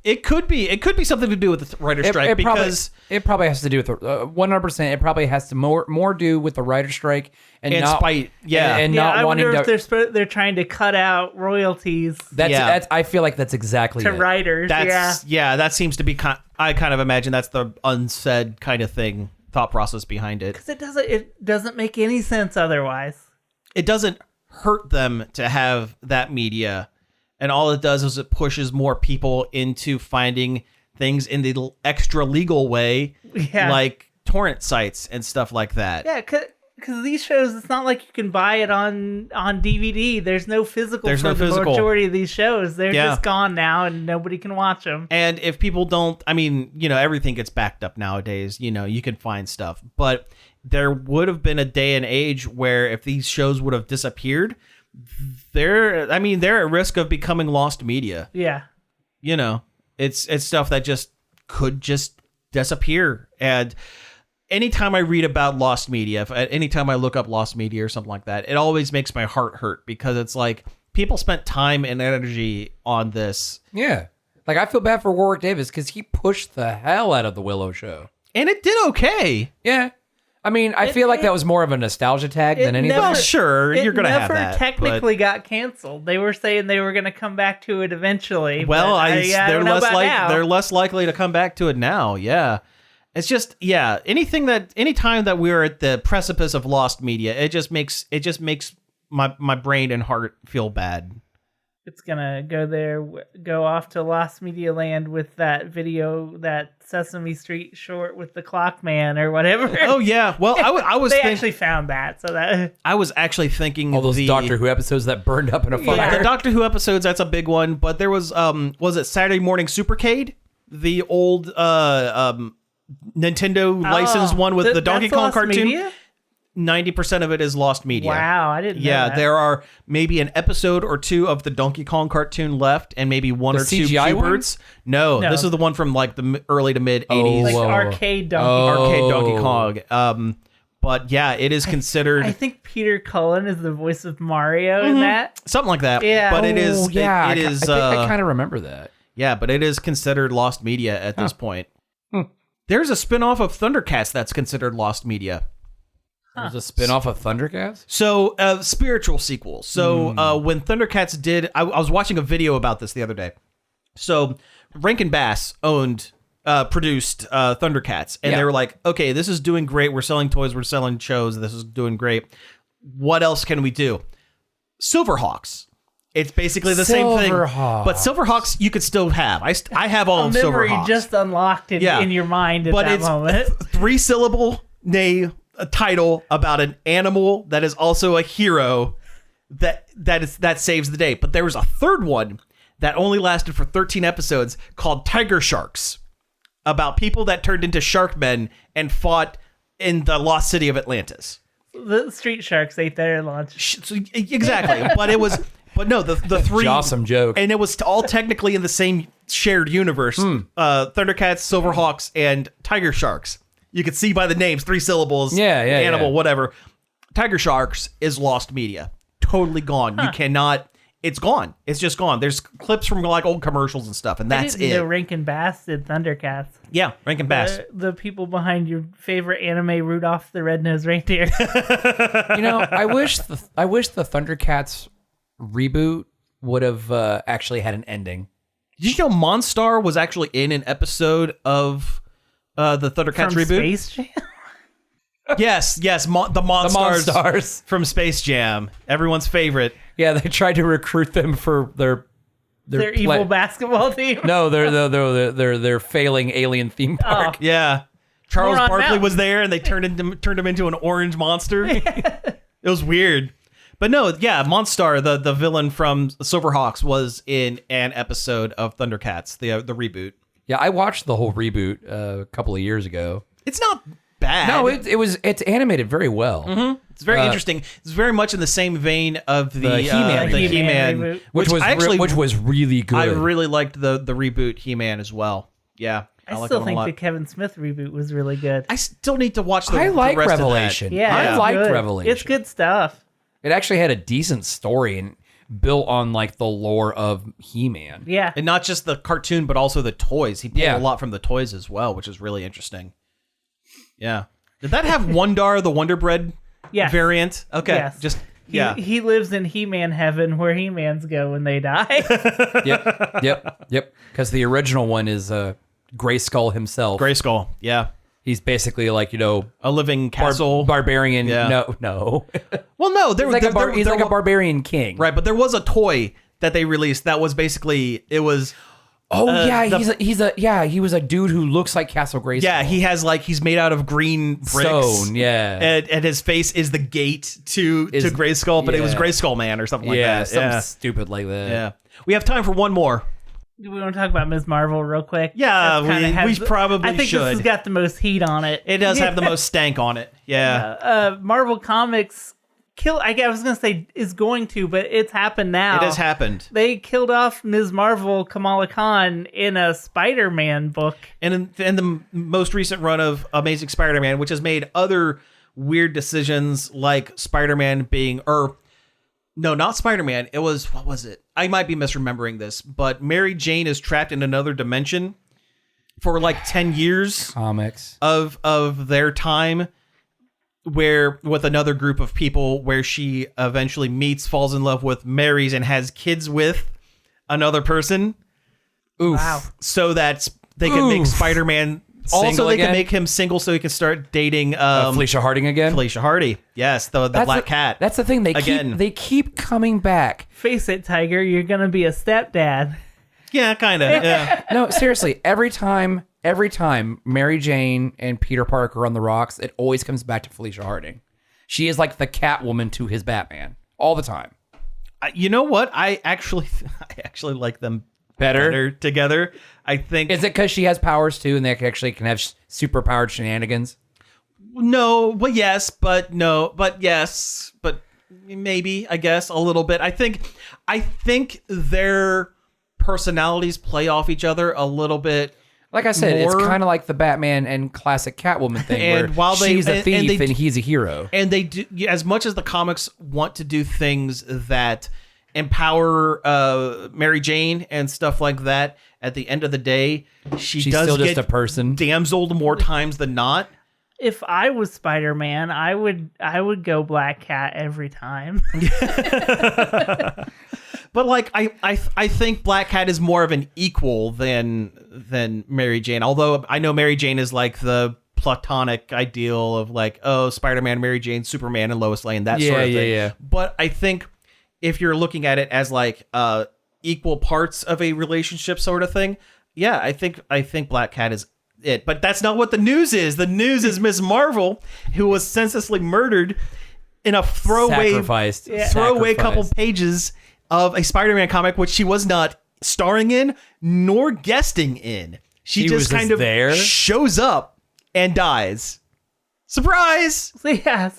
It could be something to do with the writer's strike because it probably has to do with 100%. It probably has to more do with the writer's strike and not spite. Yeah, and Yeah, not I wanting wonder to. if they're trying to cut out royalties That's I feel like that's exactly to it. writers. That seems to be. I kind of imagine that's the unsaid kind of thought process behind it. Because it doesn't make any sense otherwise. It doesn't hurt them to have that media. And all it does is it pushes more people into finding things in the extra legal way, like torrent sites and stuff like that. Yeah, because these shows, it's not like you can buy it on DVD. There's no physical the majority of these shows. They're just gone now, and nobody can watch them. And if people don't, everything gets backed up nowadays. You can find stuff. But there would have been a day and age where if these shows would have disappeared, they're at risk of becoming lost media. Yeah. It's stuff that could just disappear. And anytime I read about lost media, anytime I look up lost media or something like that, it always makes my heart hurt because it's like people spent time and energy on this. Yeah. Like I feel bad for Warwick Davis because he pushed the hell out of the Willow show. And it did okay. Yeah. I feel like that was more of a nostalgia tag than anything. Well, sure, you're going to have that. It never technically got canceled. They were saying they were going to come back to it eventually. Well, they're less likely to come back to it now. Yeah. It's just, anytime that we're at the precipice of lost media, it just makes my brain and heart feel bad. It's gonna go off to Lost Media Land with that video, that Sesame Street short with the Clock Man or whatever. Oh yeah, well I was. They actually found that, so that I was actually thinking all those Doctor Who episodes that burned up in a fire. Yeah, the Doctor Who episodes, that's a big one. But there was it Saturday Morning Supercade, the old Nintendo licensed one with the Donkey Kong cartoon. Media? 90% of it is lost media. Wow, I didn't know that. There are maybe an episode or two of the Donkey Kong cartoon left, and maybe one or two CGI Q-Birds. No, this is the one from like the early to mid 80s. Like arcade Donkey Kong. But yeah, it is considered. I think Peter Cullen is the voice of Mario in that. Something like that. Yeah. But it is. Yeah, it is. I kind of remember that. Yeah, but it is considered lost media at this point. There's a spin-off of Thundercats that's considered lost media. There's a spin-off of Thundercats? So, spiritual sequel. So, when Thundercats did... I was watching a video about this the other day. So, Rankin Bass produced Thundercats. And they were like, okay, this is doing great. We're selling toys. We're selling shows. This is doing great. What else can we do? Silverhawks. It's basically the same thing. But Silverhawks you could still have. I have all of memory Silverhawks. just unlocked in your mind at that moment. But it's 3-syllable, a title about an animal that is also a hero that saves the day. But there was a third one that only lasted for 13 episodes called Tiger Sharks, about people that turned into shark men and fought in the lost city of Atlantis. The street sharks ate their lunch. Exactly. But no, the three awesome joke. And it was all technically in the same shared universe. Thundercats, Silverhawks, and Tiger Sharks. You could see by the names, 3 syllables, animal, whatever. Tiger Sharks is lost media. Totally gone. You cannot... It's gone. It's just gone. There's clips from like old commercials and stuff, and that's it. Rankin Bass did Thundercats. Yeah, Rankin Bass. The people behind your favorite anime, Rudolph the Red-Nosed Reindeer. I wish the Thundercats reboot would have actually had an ending. Did you know Monstar was actually in an episode of the Thundercats reboot? Space Jam? Yes, the Monstars from Space Jam, everyone's favorite. Yeah, they tried to recruit them for their evil basketball team. No, their failing alien theme park. Yeah, Charles Barkley was there, and they turned him into an orange monster. It was weird, but no, yeah, Monstar, the villain from Silverhawks, was in an episode of Thundercats, the reboot. Yeah, I watched the whole reboot a couple of years ago. It's not bad. No, it's animated very well. Mm-hmm. It's very interesting. It's very much in the same vein of the He-Man reboot. which was really good. I really liked the reboot He-Man as well. Yeah, I still think the Kevin Smith reboot was really good. I still need to watch the I like rest Revelation. Of that. Yeah, I liked good. Revelation. It's good stuff. It actually had a decent story, and built on like the lore of He-Man. Yeah. And not just the cartoon, but also the toys. He pulled Yeah. a lot from the toys as well, which is really interesting. Yeah. Did that have Wondar, the Wonder Bread Yes. variant? Okay. Yes. Just, He, yeah. he lives in He-Man heaven where He-Mans go when they die. Yep. Because the original one is Grayskull himself. Grayskull. Yeah. He's basically like, A living castle. barbarian. Yeah. No. Well, no. He's like a barbarian king. Right, but there was a toy that they released that was basically, it was... Oh yeah, he was a dude who looks like Castle Grayskull. Yeah, he's made out of green bricks. Stone, yeah. And his face is the gate to Grayskull, but it was yeah. Grayskull Man or something like Yeah, that. something stupid like that. Yeah. We have time for one more. Do we want to talk about Ms. Marvel real quick? Yeah, That's kinda we has probably I think should. this has got the most heat on it. It does have the most stank on it. Yeah. Marvel Comics I was going to say is going to, but it's happened now. It has happened. They killed off Ms. Marvel, Kamala Khan, in a Spider-Man book. And in the most recent run of Amazing Spider-Man, which has made other weird decisions like Spider-Man being... No, not Spider-Man. It was... What was it? I might be misremembering this, but Mary Jane is trapped in another dimension for like 10 years Comics. of their time, where with another group of people, where she eventually meets, falls in love with, marries, and has kids with another person. Oof. Wow. So that they can make Spider-Man... Also, Single they again? can make him single so he can start dating Felicia Harding again. Felicia Hardy. Yes, the Black Cat. That's the thing. Again. They keep coming back. Face it, Tiger, you're going to be a stepdad. Yeah, kind of. Yeah. No, seriously. Every time Mary Jane and Peter Parker are on the rocks, it always comes back to Felicia Harding. She is like the Catwoman to his Batman all the time. You know what? I actually like them better together. I think... Is it because she has powers too, and they actually can have super powered shenanigans? No, well, yes, but no, but yes, but maybe, I guess, a little bit. I think their personalities play off each other a little bit. Like I said, it's more. kind of like the Batman and classic Catwoman thing, And where while they- she's a and thief they- and he's a hero. And they do, as much as the comics want to do things that empower Mary Jane and stuff like that, at the end of the day, she's still just get a person. damseled more times than not. If I was Spider-Man, I would go Black Cat every time. But like I think Black Cat is more of an equal than Mary Jane. Although I know Mary Jane is like the platonic ideal of like, oh, Spider-Man, Mary Jane, Superman, and Lois Lane, that sort of thing. Yeah. But I think if you're looking at it as like equal parts of a relationship sort of thing, yeah, I think Black Cat is it. But that's not what the news is. The news is Ms. Marvel, who was senselessly murdered in a throwaway couple pages of a Spider-Man comic, which she was not starring in nor guesting in. She was just kind just of there? shows up and dies. Surprise! So yeah,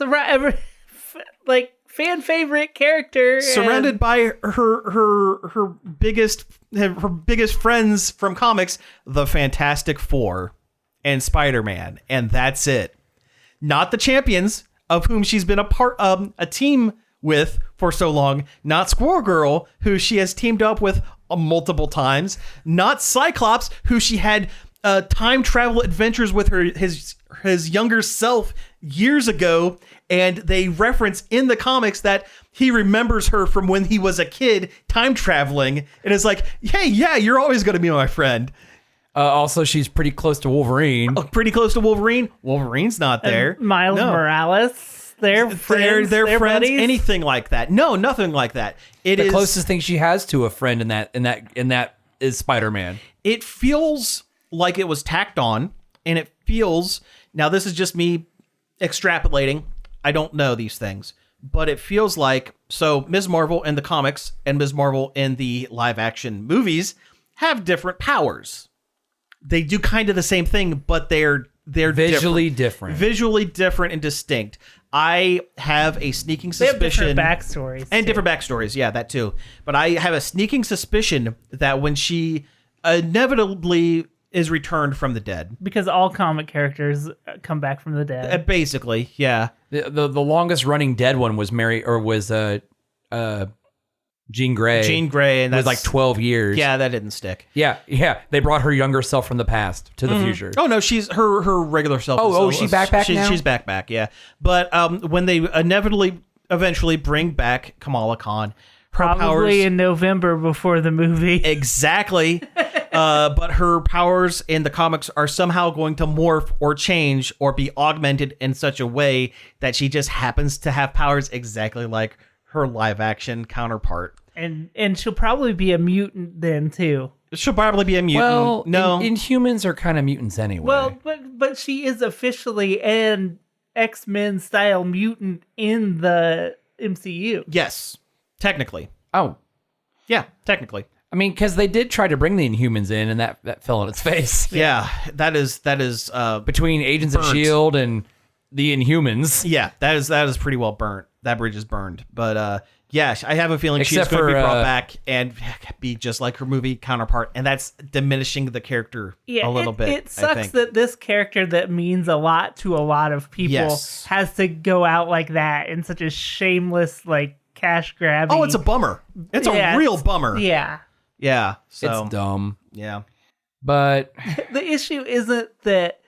like fan favorite character, Surrounded by her biggest friends from comics, the Fantastic Four and Spider-Man, and that's it. Not the champions, of whom she's been a team with for so long. Not Squirrel Girl, who she has teamed up with multiple times. Not Cyclops, who she had time travel adventures with his younger self years ago, and they reference in the comics that he remembers her from when he was a kid time traveling, and is like, hey, yeah, you're always going to be my friend. Also, she's pretty close to Wolverine. Pretty close to Wolverine. Wolverine's not there. Miles No. Morales. They're friends. They're friends. Buddies. Anything like that? No, nothing like that. It The is closest thing she has to a friend in that is Spider-Man. It feels like it was tacked on, and it feels, now this is just me extrapolating, I don't know these things, but it feels like, so Ms. Marvel in the comics and Ms. Marvel in the live action movies have different powers. They do kind of the same thing, but they're Visually different. Visually different and distinct. I have a sneaking They have suspicion. different backstories. And too. different backstories, yeah, that too. But I have a sneaking suspicion that when she inevitably is returned from the dead, Because all comic characters come back from the dead. basically, yeah, The longest running dead one was Jean Grey. And It was that's like 12 years. Yeah, that didn't stick. Yeah. They brought her younger self from the past to the future. Oh no, she's her regular self. Is she back now? She's back. Yeah, but when they eventually bring back Kamala Khan, her powers Probably in November before the movie. exactly. But her powers in the comics are somehow going to morph or change or be augmented in such a way that she just happens to have powers exactly like her live action counterpart. And she'll probably be a mutant then too. She'll probably be a mutant. Well, no, Inhumans are kind of mutants anyway. Well, but she is officially an X-Men style mutant in the MCU. yes, technically. oh, Yeah, technically. I mean, because they did try to bring the Inhumans in, and that fell on its face. Yeah, that is Between Agents of Burnt. S.H.I.E.L.D. and the Inhumans. yeah, that is pretty well burnt. That bridge is burned. But yeah, I have a feeling she's Except going to be for, brought back and be just like her movie counterpart, and that's diminishing the character a little bit. It I sucks think. that this character that means a lot to a lot of people Yes. has to go out like that in such a shameless, like, cash grab. Oh, it's a bummer. It's a real bummer. Yeah. Yeah. So It's dumb. yeah. But The issue isn't that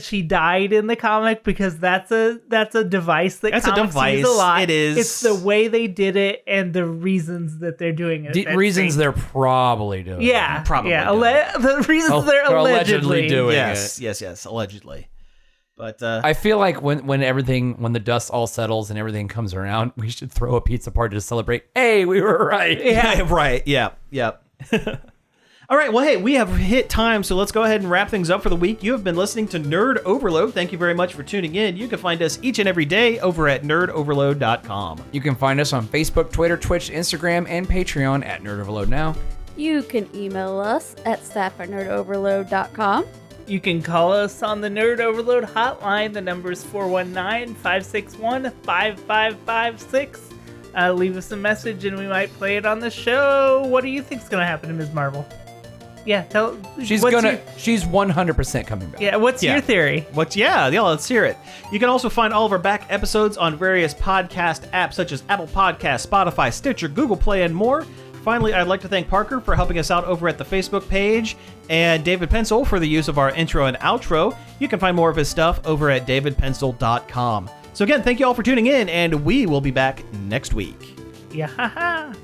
she died in the comic, because that's a device that That's a comics device. use a lot. It is. It's the way they did it and the reasons that they're doing it. that reasons they- they're probably doing. Yeah, Probably Yeah, doing the reasons they're allegedly doing Yes. it. Yes. Allegedly. But I feel like when the dust all settles and everything comes around, we should throw a pizza party to celebrate. Hey, we were right. yeah, right. Yeah. All right. Well, hey, we have hit time, so let's go ahead and wrap things up for the week. You have been listening to Nerd Overload. Thank you very much for tuning in. You can find us each and every day over at nerdoverload.com. You can find us on Facebook, Twitter, Twitch, Instagram, and Patreon at Nerd Overload Now. You can email us at staff@nerdoverload.com. You can call us on the Nerd Overload hotline. The number is 419-561-5556. Leave us a message and we might play it on the show. What do you think's going to happen to Ms. Marvel? Yeah, She's 100% coming back. Yeah, what's your theory? Yeah, let's hear it. You can also find all of our back episodes on various podcast apps such as Apple Podcasts, Spotify, Stitcher, Google Play, and more. Finally, I'd like to thank Parker for helping us out over at the Facebook page, and David Pencil for the use of our intro and outro. You can find more of his stuff over at davidpencil.com. So again, thank you all for tuning in, and we will be back next week. Yeah.